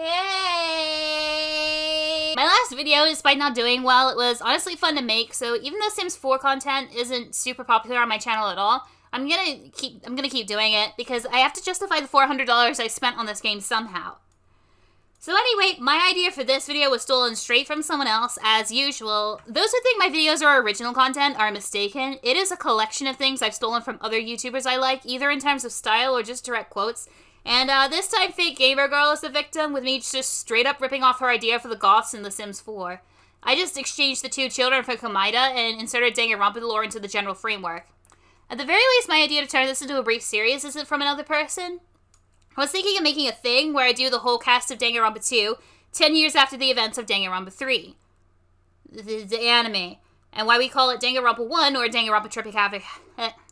Hey! My last video, despite not doing well, it was honestly fun to make, so even though Sims 4 content isn't super popular on my channel at all, I'm gonna keep doing it because I have to justify the $400 I spent on this game somehow. So anyway, my idea for this video was stolen straight from someone else, as usual. Those who think my videos are original content are mistaken. It is a collection of things I've stolen from other YouTubers I like, either in terms of style or just direct quotes. And this time, Fake Gamer Girl is the victim, with me just straight up ripping off her idea for the goths in The Sims 4. I just exchanged the two children for Komaida and inserted Danganronpa the lore into the general framework. At the very least, my idea to turn this into a brief series isn't from another person. I was thinking of making a thing where I do the whole cast of Danganronpa 2, 10 years after the events of Danganronpa 3. The anime. And why we call it Danganronpa 1 or Danganronpa Trigger Happy...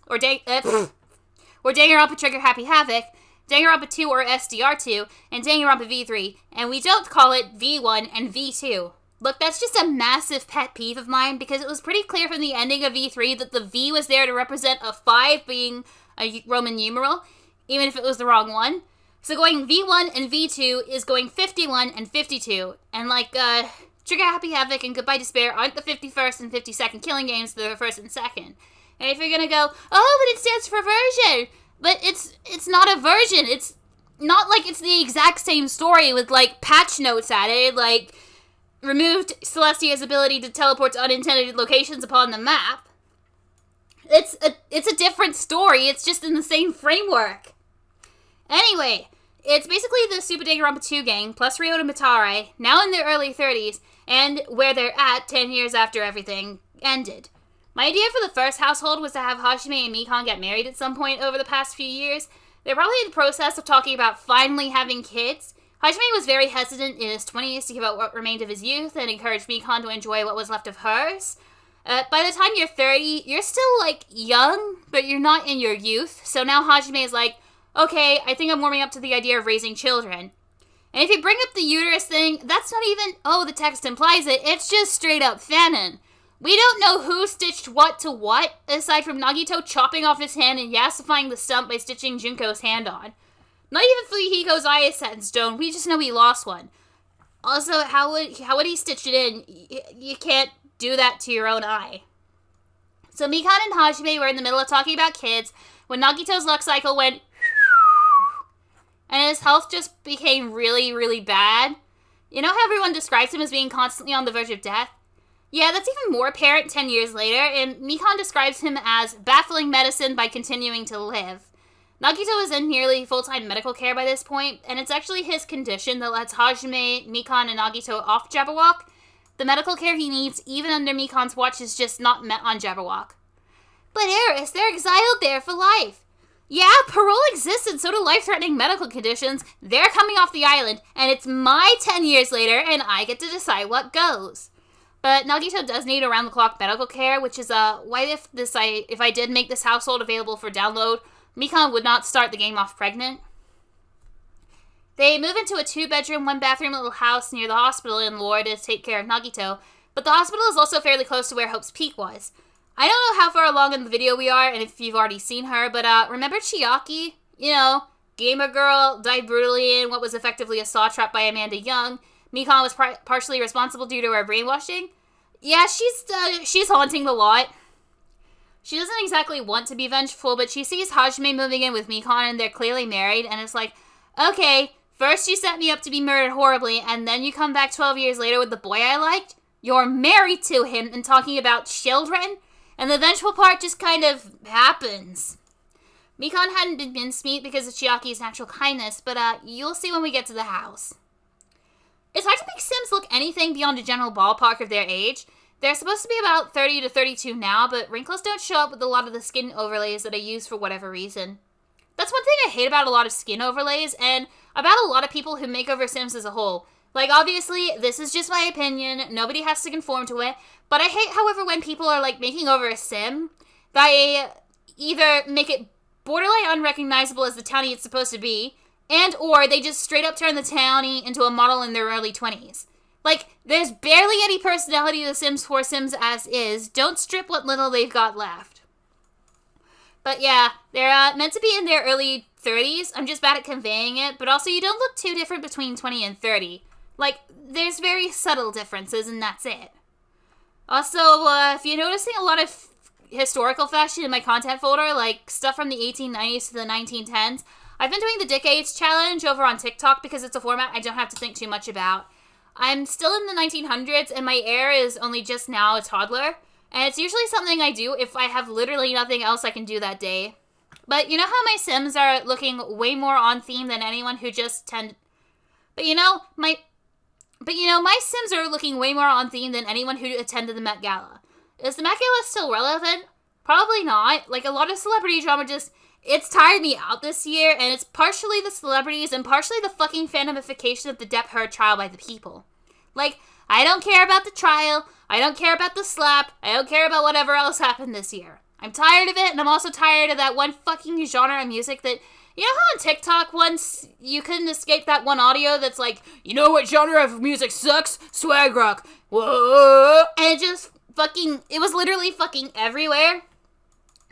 or Danganronpa Trigger Happy Havoc, Danganronpa 2 or SDR2, and Danganronpa V3, and we don't call it V1 and V2. Look, that's just a massive pet peeve of mine, because it was pretty clear from the ending of V3 that the V was there to represent a 5 being a Roman numeral, even if it was the wrong one. So going V1 and V2 is going 51 and 52, and like, Trigger Happy Havoc and Goodbye Despair aren't the 51st and 52nd killing games, they're the 1st and 2nd. And if you're gonna go, oh, but it stands for version! But it's not a version. It's not like it's the exact same story with, like, patch notes added, like, removed Celestia's ability to teleport to unintended locations upon the map. It's a different story. It's just in the same framework. Anyway, it's basically the Super Danganronpa 2 gang, plus Ryota and Mitare, now in their early 30s, and where they're at 10 years after everything ended. My idea for the first household was to have Hajime and Mikan get married at some point over the past few years. They're probably in the process of talking about finally having kids. Hajime was very hesitant in his 20s to give up what remained of his youth and encouraged Mikan to enjoy what was left of hers. By the time you're 30, you're still, like, young, but you're not in your youth. So now Hajime is like, okay, I think I'm warming up to the idea of raising children. And if you bring up the uterus thing, that's not even, oh, the text implies it. It's just straight up fanon. We don't know who stitched what to what, aside from Nagito chopping off his hand and yassifying the stump by stitching Junko's hand on. Not even Fuyuhiko's eye is set in stone, we just know he lost one. Also, how would he stitch it in? You can't do that to your own eye. So Mikan and Hajime were in the middle of talking about kids when Nagito's luck cycle went and his health just became really, really bad. You know how everyone describes him as being constantly on the verge of death? Yeah, that's even more apparent 10 years later, and Mikan describes him as baffling medicine by continuing to live. Nagito is in nearly full-time medical care by this point, and it's actually his condition that lets Hajime, Mikan, and Nagito off Jabberwock. The medical care he needs, even under Mikan's watch, is just not met on Jabberwock. But Eris, they're exiled there for life. Yeah, parole exists and so do life-threatening medical conditions. They're coming off the island, and it's my 10 years later, and I get to decide what goes. But Nagito does need around-the-clock medical care, which is why if I did make this household available for download, Mikan would not start the game off pregnant. They move into a 2-bedroom, 1-bathroom little house near the hospital in lore to take care of Nagito, but the hospital is also fairly close to where Hope's Peak was. I don't know how far along in the video we are, and if you've already seen her, but remember Chiaki? You know, gamer girl, died brutally in what was effectively a saw trap by Amanda Young. Mikan was partially responsible due to her brainwashing. Yeah, she's haunting the lot. She doesn't exactly want to be vengeful, but she sees Hajime moving in with Mikan and they're clearly married, and it's like, okay, first you set me up to be murdered horribly, and then you come back 12 years later with the boy I liked? You're married to him and talking about children? And the vengeful part just kind of happens. Mikan hadn't been mincemeat because of Chiaki's natural kindness, but you'll see when we get to the house. It's hard to make Sims look anything beyond a general ballpark of their age. They're supposed to be about 30 to 32 now, but wrinkles don't show up with a lot of the skin overlays that I use for whatever reason. That's one thing I hate about a lot of skin overlays, and about a lot of people who make over Sims as a whole. Like, obviously, this is just my opinion, nobody has to conform to it, but I hate, however, when people are, like, making over a Sim, they either make it borderline unrecognizable as the townie it's supposed to be, and or they just straight up turn the townie into a model in their early 20s. Like, there's barely any personality to the Sims 4 Sims as is. Don't strip what little they've got left. But yeah, they're meant to be in their early 30s. I'm just bad at conveying it, but also you don't look too different between 20 and 30. Like, there's very subtle differences, and that's it. Also, if you're noticing a lot of historical fashion in my content folder, like stuff from the 1890s to the 1910s, I've been doing the Decades Challenge over on TikTok because it's a format I don't have to think too much about. I'm still in the 1900s, and my heir is only just now a toddler, and it's usually something I do if I have literally nothing else I can do that day. But you know how my Sims are looking way more on theme than anyone who just my Sims are looking way more on theme than anyone who attended the Met Gala. Is the Met Gala still relevant? Probably not. Like, a lot of celebrity drama it's tired me out this year, and it's partially the celebrities and partially the fucking fandomification of the Depp Heard trial by the people. Like, I don't care about the trial, I don't care about the slap, I don't care about whatever else happened this year. I'm tired of it, and I'm also tired of that one fucking genre of music that... You know how on TikTok once you couldn't escape that one audio that's like, you know what genre of music sucks? Swag rock. Whoa. And it was literally fucking everywhere.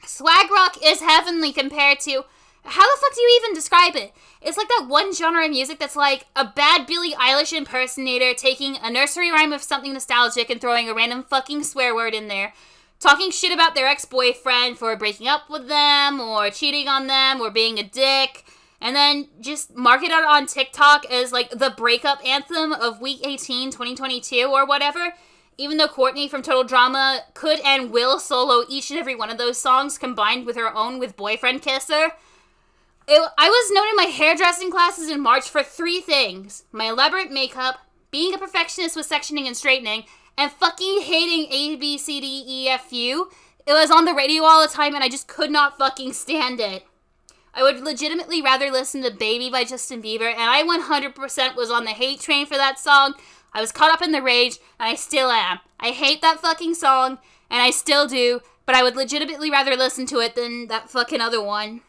Swag rock is heavenly compared to, how the fuck do you even describe it? It's like that one genre of music that's like a bad Billie Eilish impersonator taking a nursery rhyme of something nostalgic and throwing a random fucking swear word in there. Talking shit about their ex-boyfriend for breaking up with them, or cheating on them, or being a dick, and then just mark it out on TikTok as, like, the breakup anthem of week 18, 2022, or whatever, even though Courtney from Total Drama could and will solo each and every one of those songs combined with her own with Boyfriend Kisser. I was known in my hairdressing classes in March for 3 things: my elaborate makeup, being a perfectionist with sectioning and straightening, and fucking hating ABCDEFU. It was on the radio all the time, and I just could not fucking stand it. I would legitimately rather listen to Baby by Justin Bieber, and I 100% was on the hate train for that song. I was caught up in the rage, and I still am. I hate that fucking song, and I still do, but I would legitimately rather listen to it than that fucking other one.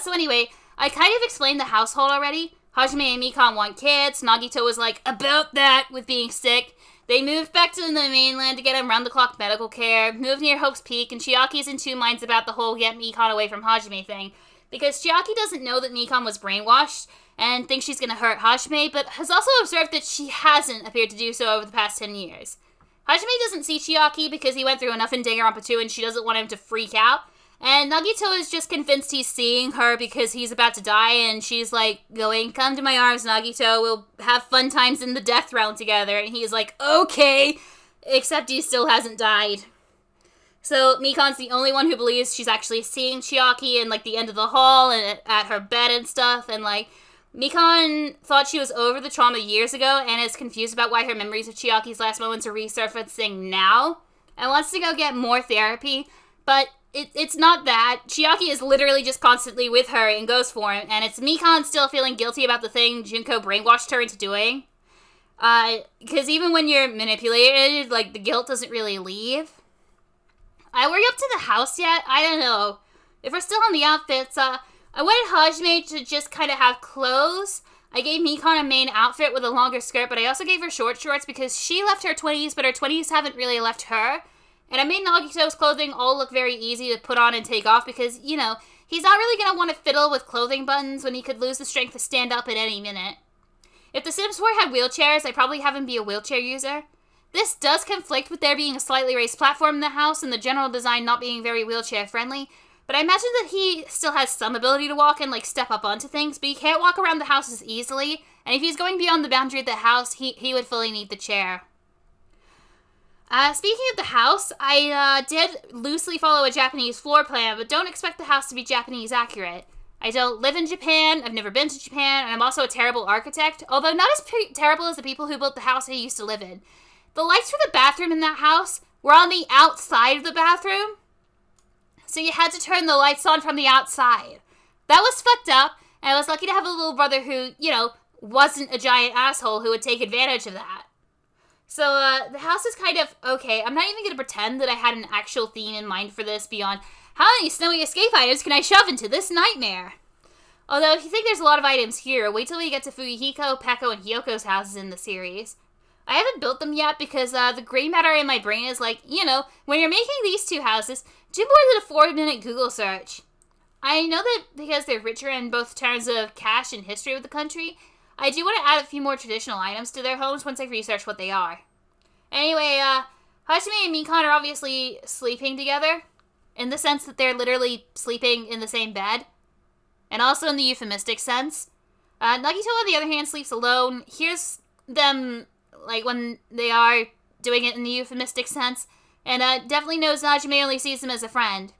So anyway, I kind of explained the household already. Hajime and Mikan want kids. Nagito was like, about that, with being sick. They moved back to the mainland to get him round-the-clock medical care, moved near Hope's Peak, and Chiaki's in 2 minds about the whole get Mikan away from Hajime thing. Because Chiaki doesn't know that Mikan was brainwashed and thinks she's going to hurt Hajime, but has also observed that she hasn't appeared to do so over the past 10 years. Hajime doesn't see Chiaki because he went through enough in Danganronpa 2 and she doesn't want him to freak out. And Nagito is just convinced he's seeing her because he's about to die, and she's like going, come to my arms, Nagito, we'll have fun times in the death realm together. And he's like, okay, except he still hasn't died. So Mikan's the only one who believes she's actually seeing Chiaki in like the end of the hall and at her bed and stuff. And like, Mikan thought she was over the trauma years ago and is confused about why her memories of Chiaki's last moments are resurfacing now and wants to go get more therapy. But it's not that. Chiaki is literally just constantly with her and goes for him, and it's Mikan still feeling guilty about the thing Junko brainwashed her into doing. Because even when you're manipulated, like, the guilt doesn't really leave. Were you up to the house yet? I don't know. If we're still on the outfits, I wanted Hajime to just kind of have clothes. I gave Mikan a main outfit with a longer skirt, but I also gave her short shorts because she left her 20s, but her 20s haven't really left her. And I made Nagito's clothing all look very easy to put on and take off because, you know, he's not really going to want to fiddle with clothing buttons when he could lose the strength to stand up at any minute. If the Sims 4 had wheelchairs, I'd probably have him be a wheelchair user. This does conflict with there being a slightly raised platform in the house and the general design not being very wheelchair friendly, but I imagine that he still has some ability to walk and, like, step up onto things, but he can't walk around the house as easily, and if he's going beyond the boundary of the house, he would fully need the chair. Speaking of the house, I did loosely follow a Japanese floor plan, but don't expect the house to be Japanese accurate. I don't live in Japan, I've never been to Japan, and I'm also a terrible architect, although not as terrible as the people who built the house I used to live in. The lights for the bathroom in that house were on the outside of the bathroom, so you had to turn the lights on from the outside. That was fucked up, and I was lucky to have a little brother who, you know, wasn't a giant asshole who would take advantage of that. So, the house is kind of okay. I'm not even going to pretend that I had an actual theme in mind for this beyond how many snowy escape items can I shove into this nightmare? Although, if you think there's a lot of items here, wait till we get to Fuyuhiko, Peko, and Hyoko's houses in the series. I haven't built them yet because the gray matter in my brain is like, you know, when you're making these 2 houses, do more than a 4-minute Google search. I know that because they're richer in both terms of cash and history of the country, I do want to add a few more traditional items to their homes once I research what they are. Anyway, Hajime and Mikon are obviously sleeping together, in the sense that they're literally sleeping in the same bed, and also in the euphemistic sense. Nagito, on the other hand, sleeps alone. Here's them, like, when they are doing it in the euphemistic sense, and definitely knows Hajime only sees him as a friend.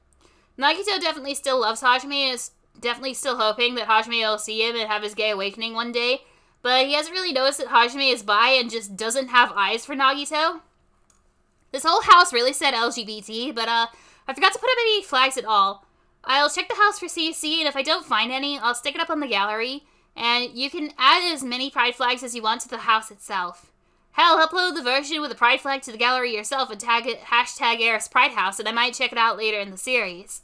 Nagito definitely still loves Hajime and is definitely still hoping that Hajime will see him and have his gay awakening one day, but he hasn't really noticed that Hajime is bi and just doesn't have eyes for Nagito. This whole house really said LGBT, but I forgot to put up any flags at all. I'll check the house for CC, and if I don't find any, I'll stick it up on the gallery, and you can add as many pride flags as you want to the house itself. Hell, upload the version with a pride flag to the gallery yourself and tag it #ArisPrideHouse, and I might check it out later in the series.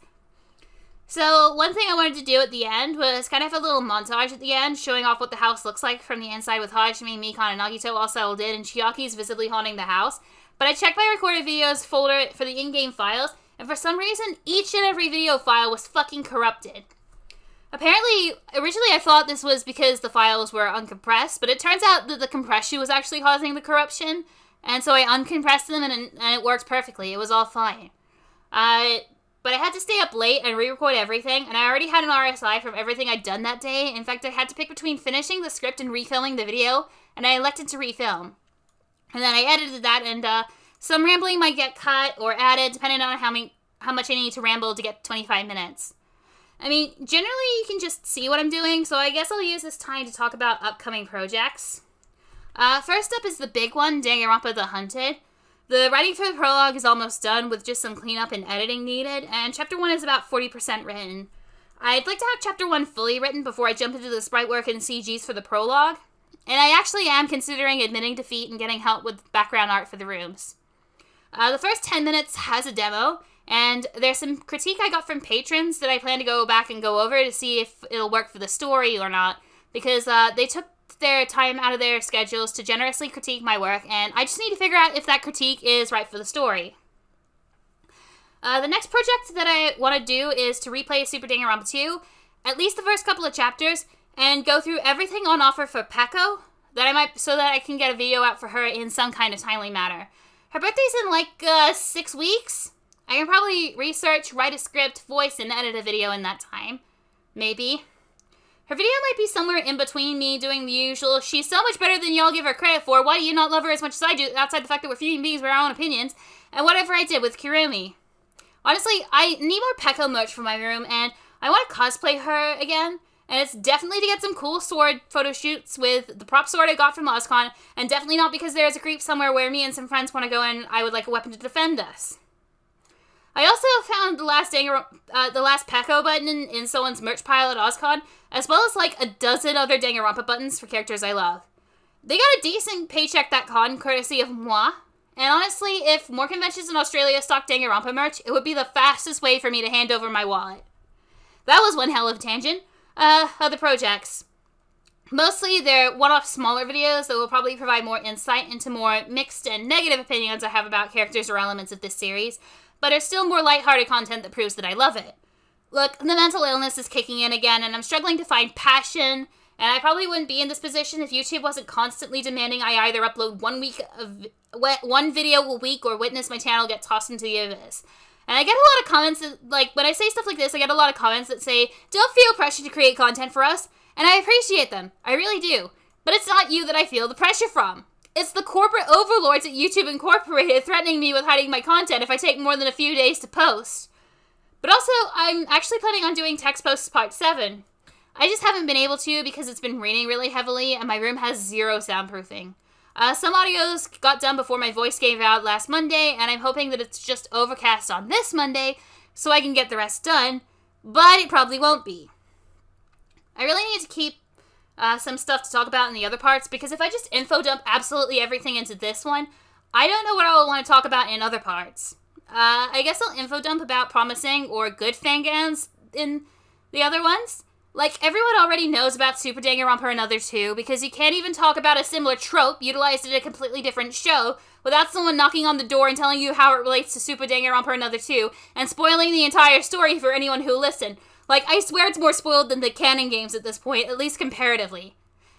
So, one thing I wanted to do at the end was kind of have a little montage at the end, showing off what the house looks like from the inside with Hajime, Mikon, and Nagito all settled in, and Chiaki's visibly haunting the house. But I checked my recorded videos folder for the in-game files, and for some reason, each and every video file was fucking corrupted. Apparently, originally I thought this was because the files were uncompressed, but it turns out that the compression was actually causing the corruption, and so I uncompressed them, and it worked perfectly. It was all fine. But I had to stay up late and re-record everything, and I already had an RSI from everything I'd done that day. In fact, I had to pick between finishing the script and refilming the video, and I elected to refilm. And then I edited that, and some rambling might get cut or added, depending on how much I need to ramble to get 25 minutes. I mean, generally you can just see what I'm doing, so I guess I'll use this time to talk about upcoming projects. First up is the big one, Danganronpa the Hunted. The writing for the prologue is almost done, with just some cleanup and editing needed, and Chapter 1 is about 40% written. I'd like to have Chapter 1 fully written before I jump into the sprite work and CGs for the prologue, and I actually am considering admitting defeat and getting help with background art for the rooms. The first 10 minutes has a demo, and there's some critique I got from patrons that I plan to go back and go over to see if it'll work for the story or not, because they took their time out of their schedules to generously critique my work, and I just need to figure out if that critique is right for the story. The next project that I want to do is to replay Super Danganronpa 2, at least the first couple of chapters, and go through everything on offer for Peko, so that I can get a video out for her in some kind of timely manner. Her birthday's in like 6 weeks. I can probably research, write a script, voice, and edit a video in that time. Maybe. Her video might be somewhere in between me doing the usual, she's so much better than y'all give her credit for, why do you not love her as much as I do, outside the fact that we're human beings with our own opinions, and whatever I did with Kirumi. Honestly, I need more Peko merch for my room, and I want to cosplay her again, and it's definitely to get some cool sword photo shoots with the prop sword I got from OzCon, and definitely not because there's a creep somewhere where me and some friends want to go and I would like a weapon to defend us. I also found the last Peko button in someone's merch pile at OzCon, as well as like a dozen other Danganronpa buttons for characters I love. They got a decent paycheck that con, courtesy of moi, and honestly, if more conventions in Australia stocked Danganronpa merch, it would be the fastest way for me to hand over my wallet. That was one hell of a tangent. Other projects. Mostly they're one-off smaller videos that will probably provide more insight into more mixed and negative opinions I have about characters or elements of this series, but are still more lighthearted content that proves that I love it. Look, the mental illness is kicking in again, and I'm struggling to find passion, and I probably wouldn't be in this position if YouTube wasn't constantly demanding I either upload one video a week or witness my channel get tossed into the abyss. And I get a lot of comments that, like, when I say stuff like this, I get a lot of comments that say, don't feel pressure to create content for us, and I appreciate them. I really do. But it's not you that I feel the pressure from. It's the corporate overlords at YouTube Incorporated threatening me with hiding my content if I take more than a few days to post. But also, I'm actually planning on doing text posts part 7. I just haven't been able to because it's been raining really heavily and my room has zero soundproofing. Some audios got done before my voice gave out last Monday, and I'm hoping that it's just overcast on this Monday so I can get the rest done, but it probably won't be. I really need to keep some stuff to talk about in the other parts, because if I just info dump absolutely everything into this one, I don't know what I'll want to talk about in other parts. I guess I'll info dump about promising or good fangans in the other ones. Like, everyone already knows about Super Danganronpa Another 2, because you can't even talk about a similar trope utilized in a completely different show without someone knocking on the door and telling you how it relates to Super Danganronpa Another 2 and spoiling the entire story for anyone who listened. Like, I swear it's more spoiled than the canon games at this point, at least comparatively.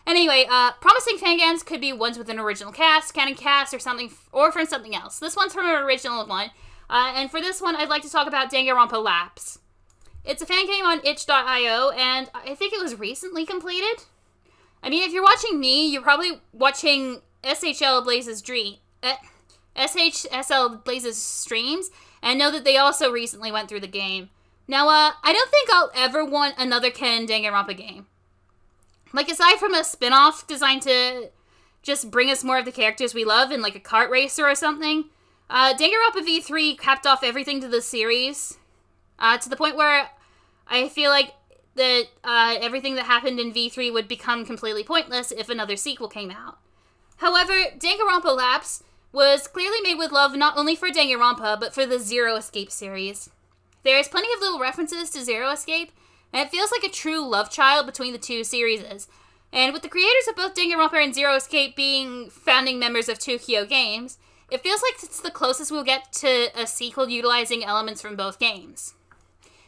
Anyway, promising fangams could be ones with an original cast, canon cast, or something, or from something else. This one's from an original one, and for this one, I'd like to talk about Danganronpa Lapse. It's a fan game on itch.io, and I think it was recently completed. I mean, if you're watching me, you're probably watching SHL Blaze's SHSL Blaze's streams, and know that they also recently went through the game. Now, I don't think I'll ever want another canon Danganronpa game. Like, aside from a spin-off designed to just bring us more of the characters we love in, like, a kart racer or something, Danganronpa V3 capped off everything to the series, to the point where I feel like that everything that happened in V3 would become completely pointless if another sequel came out. However, Danganronpa Lapse was clearly made with love not only for Danganronpa, but for the Zero Escape series. There's plenty of little references to Zero Escape, and it feels like a true love child between the two series. And with the creators of both Danganronpa and Zero Escape being founding members of 2Kyo Games, it feels like it's the closest we'll get to a sequel utilizing elements from both games.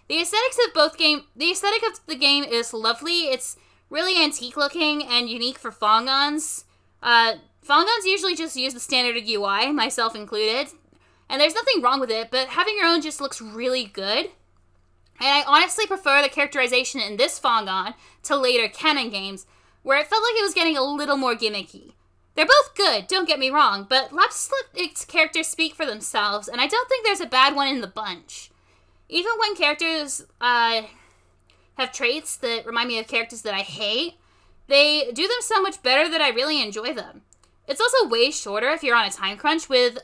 The aesthetic of the game is lovely. It's really antique looking and unique for Fangons. Fangons usually just use the standard UI, myself included, and there's nothing wrong with it, but having your own just looks really good. And I honestly prefer the characterization in this Fangon to later canon games, where it felt like it was getting a little more gimmicky. They're both good, don't get me wrong, but Lapse let its characters speak for themselves, and I don't think there's a bad one in the bunch. Even when characters have traits that remind me of characters that I hate, they do them so much better that I really enjoy them. It's also way shorter if you're on a time crunch, with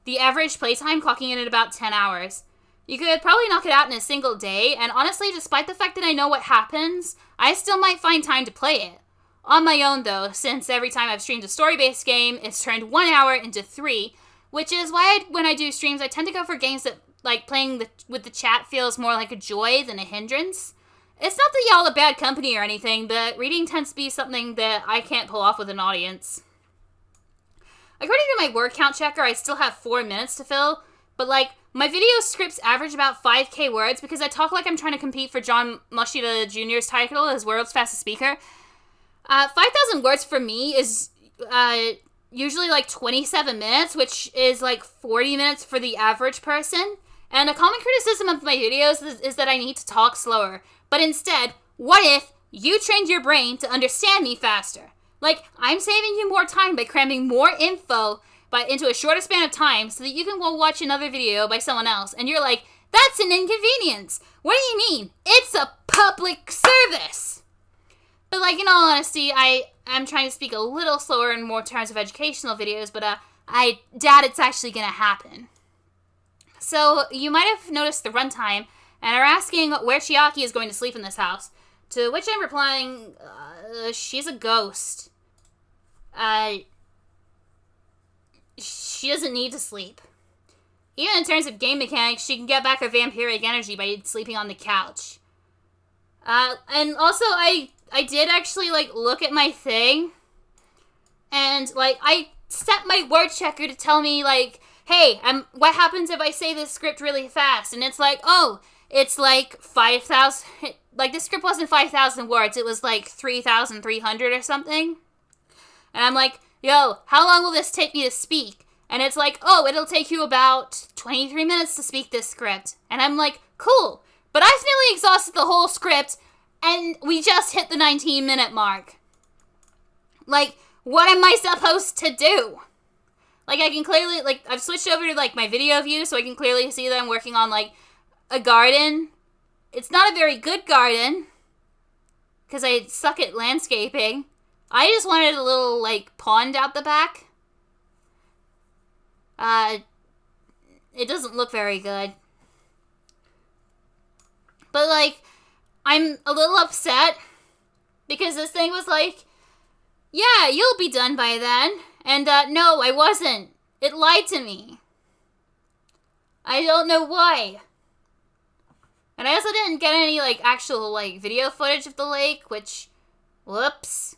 the average playtime clocking in at about 10 hours. You could probably knock it out in a single day, and honestly, despite the fact that I know what happens, I still might find time to play it. On my own, though, since every time I've streamed a story-based game, it's turned 1 hour into 3, which is why when I do streams, I tend to go for games that, like, playing with the chat feels more like a joy than a hindrance. It's not that y'all are bad company or anything, but reading tends to be something that I can't pull off with an audience. According to my word count checker, I still have 4 minutes to fill, but, like, my video scripts average about 5k words because I talk like I'm trying to compete for John Mashita Jr.'s title as world's fastest speaker. 5,000 words for me is usually like 27 minutes, which is like 40 minutes for the average person. And a common criticism of my videos is that I need to talk slower. But instead, what if you trained your brain to understand me faster? Like, I'm saving you more time by cramming more info into a shorter span of time so that you can go watch another video by someone else. And you're like, that's an inconvenience. What do you mean? It's a public service. But, like, in all honesty, I'm trying to speak a little slower in more terms of educational videos, but I doubt it's actually going to happen. So, you might have noticed the runtime and are asking where Chiaki is going to sleep in this house. To which I'm replying, she's a ghost. She doesn't need to sleep. Even in terms of game mechanics, she can get back her vampiric energy by sleeping on the couch. And also, I did actually, like, look at my thing, and, like, I set my word checker to tell me, like, hey, what happens if I say this script really fast? And it's like, oh, it's like 5,000, like, this script wasn't 5,000 words, it was like 3,300 or something. And I'm like, yo, how long will this take me to speak? And it's like, oh, it'll take you about 23 minutes to speak this script. And I'm like, cool, but I've nearly exhausted the whole script, and we just hit the 19-minute mark. Like, what am I supposed to do? Like, I can clearly, like, I've switched over to, like, my video view, so I can clearly see that I'm working on, like, a garden. It's not a very good garden, because I suck at landscaping. I just wanted a little, like, pond out the back. It doesn't look very good. But, like, I'm a little upset, because this thing was like, yeah, you'll be done by then. And, no, I wasn't. It lied to me. I don't know why. And I also didn't get any, like, actual, like, video footage of the lake, which, whoops.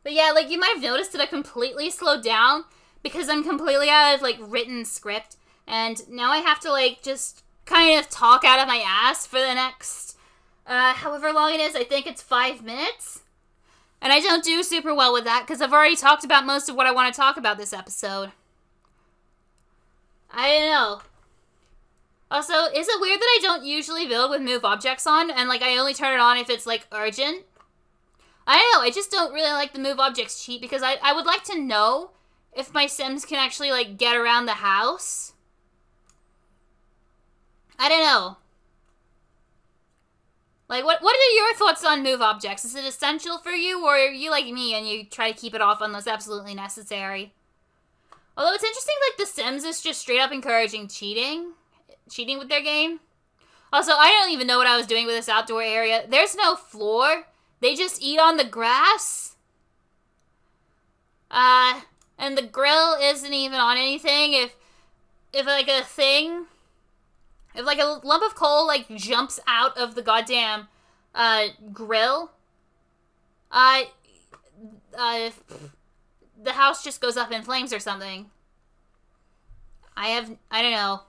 But yeah, like, you might have noticed that I completely slowed down because I'm completely out of, like, written script. And now I have to, like, just kind of talk out of my ass for the next, however long it is. I think it's 5 minutes. And I don't do super well with that because I've already talked about most of what I want to talk about this episode. I don't know. Also, is it weird that I don't usually build with move objects on, and, like, I only turn it on if it's, like, urgent? I don't know, I just don't really like the move objects cheat, because I would like to know if my Sims can actually, like, get around the house. I don't know. Like, what are your thoughts on move objects? Is it essential for you, or are you like me and you try to keep it off unless absolutely necessary? Although it's interesting, like, The Sims is just straight up encouraging cheating with their game. Also, I don't even know what I was doing with this outdoor area. There's no floor. They just eat on the grass. And the grill isn't even on anything. If like a lump of coal, like, jumps out of the goddamn, grill, the house just goes up in flames or something. I don't know.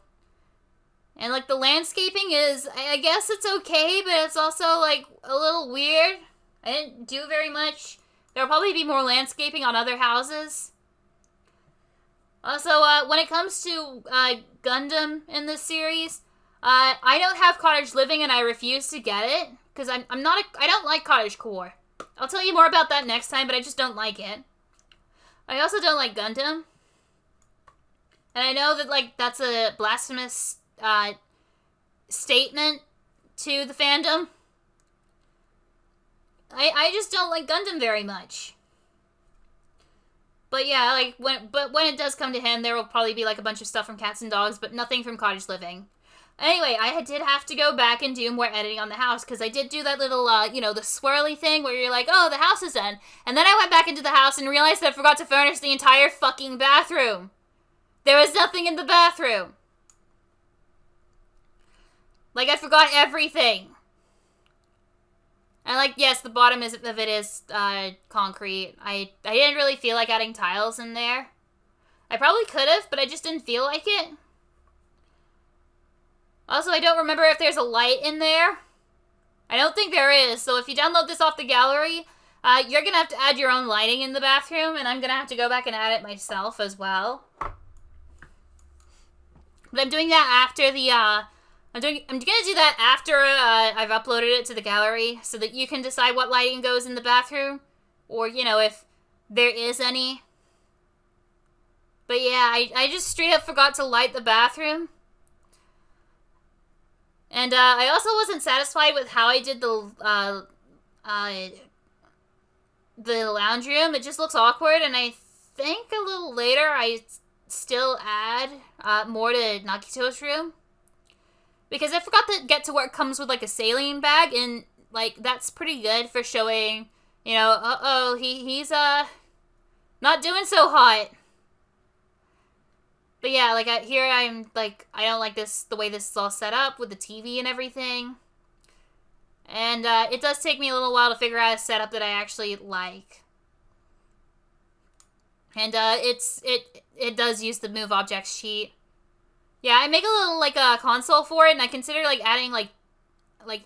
And, like, the landscaping is, I guess it's okay, but it's also, like, a little weird. I didn't do very much. There'll probably be more landscaping on other houses. Also, when it comes to, Gundam in this series, I don't have cottage living and I refuse to get it, because I don't like cottagecore. I'll tell you more about that next time, but I just don't like it. I also don't like Gundam. And I know that, like, that's a blasphemous, statement to the fandom. I just don't like Gundam very much. But yeah, like, when it does come to him, there will probably be, like, a bunch of stuff from Cats and Dogs, but nothing from Cottage Living. Anyway, I did have to go back and do more editing on the house, because I did do that little, the swirly thing where you're like, oh, the house is done. And then I went back into the house and realized that I forgot to furnish the entire fucking bathroom. There was nothing in the bathroom. Like, I forgot everything. And, like, yes, the bottom of it is concrete. I didn't really feel like adding tiles in there. I probably could have, but I just didn't feel like it. Also, I don't remember if there's a light in there. I don't think there is, so if you download this off the gallery, you're gonna have to add your own lighting in the bathroom, and I'm gonna have to go back and add it myself as well. But I'm doing that after the, I'm gonna do that after I've uploaded it to the gallery, so that you can decide what lighting goes in the bathroom, or, you know, if there is any. But yeah, I just straight up forgot to light the bathroom. And, I also wasn't satisfied with how I did the lounge room. It just looks awkward, and I think a little later I still add, more to Nakito's room. Because I forgot to get to where it comes with, like, a saline bag, and, like, that's pretty good for showing, you know, he's, not doing so hot. But yeah, like, here I'm, like, I don't like the way this is all set up with the TV and everything. And, it does take me a little while to figure out a setup that I actually like. And, it does use the move objects cheat. Yeah, I make a little, like, a console for it, and I consider, like, adding, like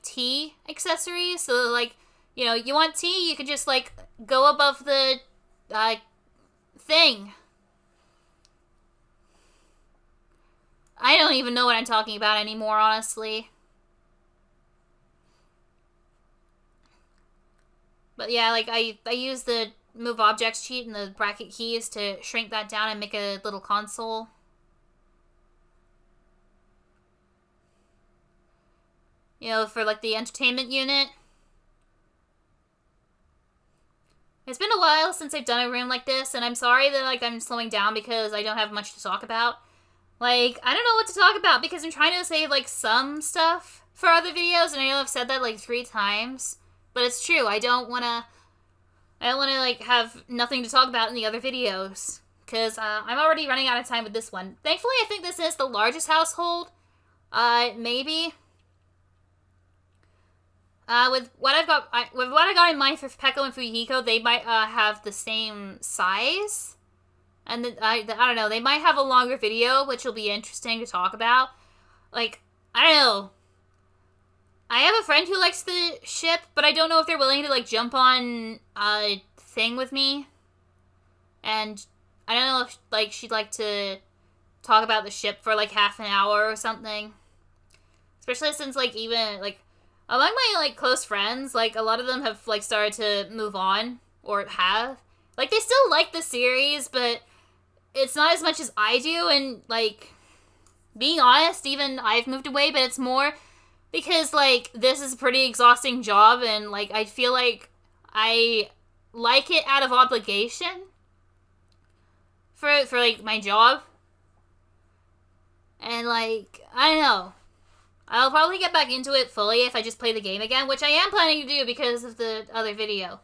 tea accessories. So, like, you know, you want tea, you can just, like, go above the, thing. I don't even know what I'm talking about anymore, honestly. But yeah, like, I use the move objects cheat and the bracket keys to shrink that down and make a little console. You know, for, like, the entertainment unit. It's been a while since I've done a room like this, and I'm sorry that, like, I'm slowing down because I don't have much to talk about. Like, I don't know what to talk about because I'm trying to save, like, some stuff for other videos, and I know I've said that, like, 3 times. But it's true, I don't wanna, like, have nothing to talk about in the other videos. Because, I'm already running out of time with this one. Thankfully, I think this is the largest household. Maybe. With what I got in mind for Peko and Fujihiko, they might, have the same size. And I don't know, they might have a longer video, which will be interesting to talk about. Like, I don't know. I have a friend who likes the ship, but I don't know if they're willing to, like, jump on a thing with me. And I don't know if, like, she'd like to talk about the ship for, like, half an hour or something. Especially since, like, even, like, among my, like, close friends, like, a lot of them have, like, started to move on, or have. Like, they still like the series, but it's not as much as I do, and, like, being honest, even I've moved away, but it's more because, like, this is a pretty exhausting job, and, like, I feel like I like it out of obligation for like, my job. And, like, I don't know. I'll probably get back into it fully if I just play the game again, which I am planning to do because of the other video.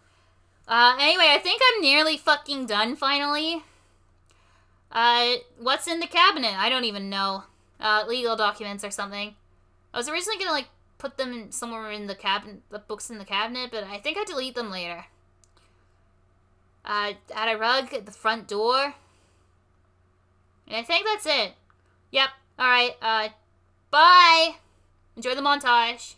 Anyway, I think I'm nearly fucking done, finally. What's in the cabinet? I don't even know. Legal documents or something. I was originally gonna, like, put them somewhere in the cabinet, the books in the cabinet, but I think I delete them later. Add a rug at the front door. And I think that's it. Yep. Alright, bye! Enjoy the montage.